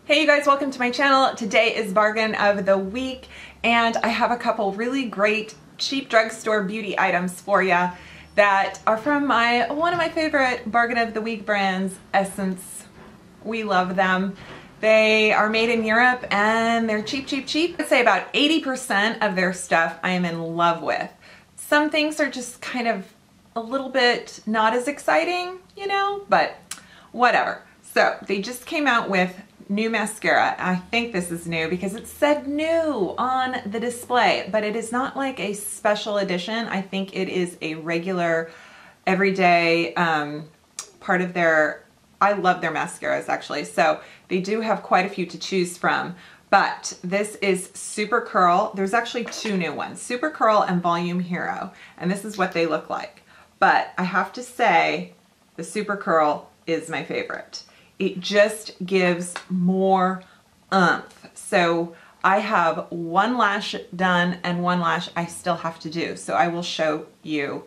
Hey you guys, welcome to my channel. Today is bargain of the week and I have a couple really great cheap drugstore beauty items for you that are from one of my favorite bargain of the week brands, Essence. We love them. They are made in Europe and they're cheap, cheap, cheap. I'd say about 80% of their stuff I am in love with. Some things are just kind of a little bit not as exciting, you know, but whatever. So they just came out with new mascara. I think this is new because it said new on the display, but it is not like a special edition. I think it is a regular, everyday part of their, I love their mascaras actually. So they do have quite a few to choose from, but this is Super Curl. There's actually two new ones, Super Curl and Volume Hero, and this is what they look like. But I have to say the Super Curl is my favorite. It just gives more oomph. So I have one lash done and one lash I still have to do. So I will show you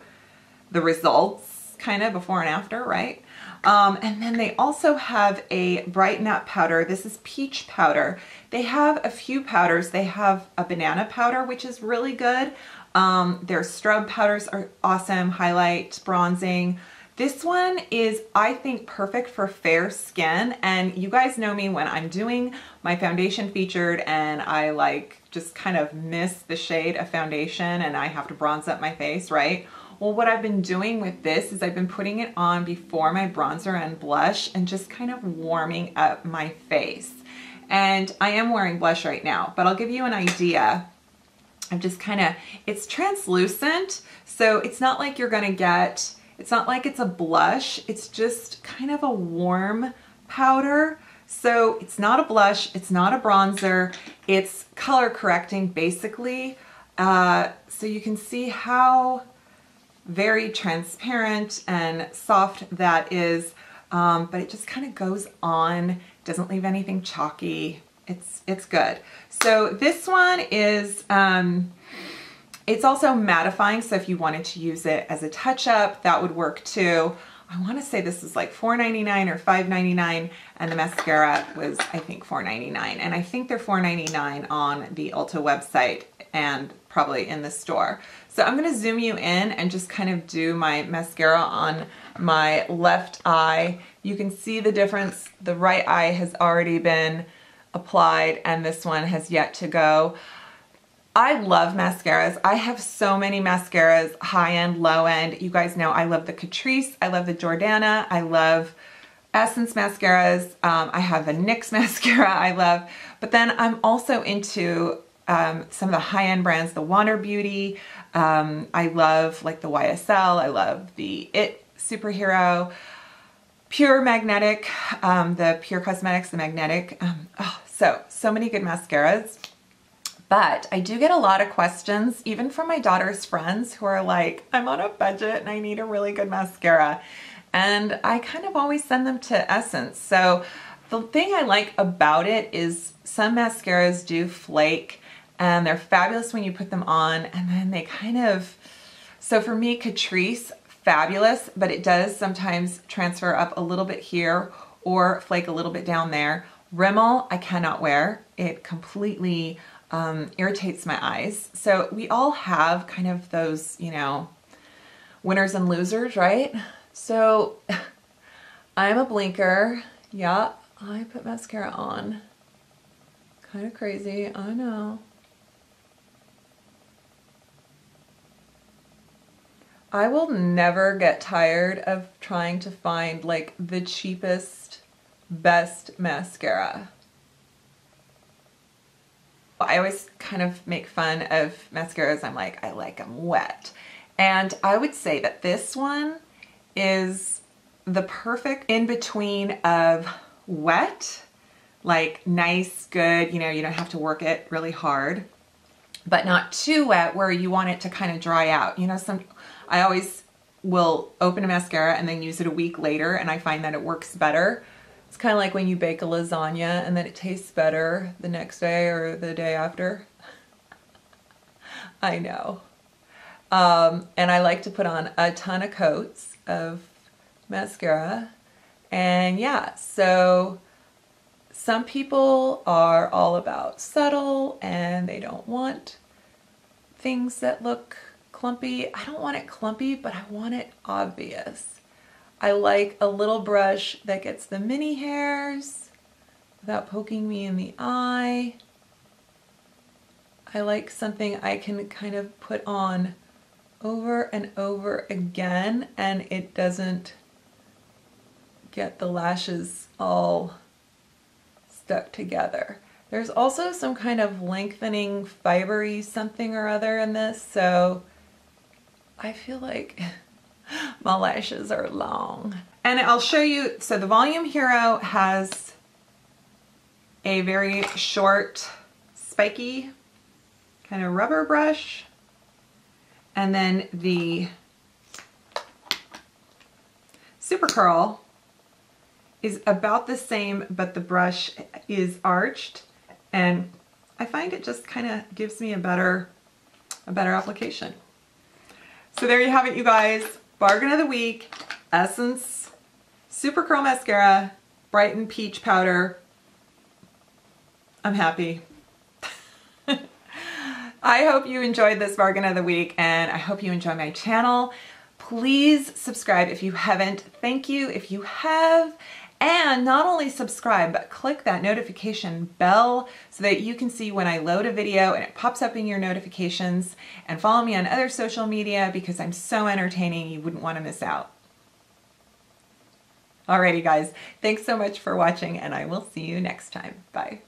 the results kind of before and after, right? And then they also have a Brighten Up powder. This is peach powder. They have a few powders. They have a banana powder, which is really good. Their strobe powders are awesome, highlight, bronzing. This one is, I think, perfect for fair skin, and you guys know me when I'm doing my foundation featured and I like just kind of miss the shade of foundation and I have to bronze up my face, right? Well, what I've been doing with this is I've been putting it on before my bronzer and blush and just kind of warming up my face. And I am wearing blush right now, but I'll give you an idea. I'm just kind of, it's translucent, so it's not like you're gonna get, it's not like it's a blush, it's just kind of a warm powder. So it's not a blush, it's not a bronzer, it's color correcting basically. So you can see how very transparent and soft that is, but it just kind of goes on, doesn't leave anything chalky. It's good. So this one is, it's also mattifying, so if you wanted to use it as a touch-up, that would work too. I want to say this is like $4.99 or $5.99, and the mascara was, I think, $4.99. And I think they're $4.99 on the Ulta website and probably in the store. So I'm going to zoom you in and just kind of do my mascara on my left eye. You can see the difference. The right eye has already been applied and this one has yet to go. I love mascaras. I have so many mascaras, high-end, low-end. You guys know I love the Catrice, I love the Jordana, I love Essence mascaras, I have the NYX mascara I love, but then I'm also into some of the high-end brands, the Wander Beauty, I love like the YSL, I love the IT Superhero, Pure Magnetic, the Pure Cosmetics, the Magnetic, so many good mascaras. But I do get a lot of questions, even from my daughter's friends who are like, I'm on a budget and I need a really good mascara. And I kind of always send them to Essence. So the thing I like about it is some mascaras do flake and they're fabulous when you put them on and then they kind of, so for me, Catrice, fabulous, but it does sometimes transfer up a little bit here or flake a little bit down there. Rimmel, I cannot wear. It completely irritates my eyes. So we all have kind of those, you know, winners and losers, right? So I'm a blinker. Yeah, I put mascara on. Kind of crazy, I know. I will never get tired of trying to find like the cheapest, best mascara. I always kind of make fun of mascaras. I'm like, I like them wet. And I would say that this one is the perfect in-between of wet, like nice, good, you know, you don't have to work it really hard, but not too wet where you want it to kind of dry out. You know, I always will open a mascara and then use it a week later and I find that it works better. It's kind of like when you bake a lasagna and then it tastes better the next day or the day after. I know. And I like to put on a ton of coats of mascara. And yeah, so Some people are all about subtle and they don't want things that look clumpy. I don't want it clumpy, but I want it obvious. I like a little brush that gets the mini hairs without poking me in the eye. I like something I can kind of put on over and over again and it doesn't get the lashes all stuck together. There's also some kind of lengthening fibery something or other in this, so I feel like my lashes are long. And I'll show you, so the Volume Hero has a very short, spiky kind of rubber brush, and then the Super Curl is about the same, but the brush is arched, and I find it just kind of gives me a better application. So there you have it, you guys. Bargain of the week, Essence Super Curl Mascara, Brighten Peach Powder. I'm happy. I hope you enjoyed this bargain of the week, and I hope you enjoy my channel. Please subscribe if you haven't. Thank you if you have. And not only subscribe, but click that notification bell so that you can see when I load a video and it pops up in your notifications, and follow me on other social media because I'm so entertaining you wouldn't want to miss out. Alrighty guys, thanks so much for watching and I will see you next time. Bye.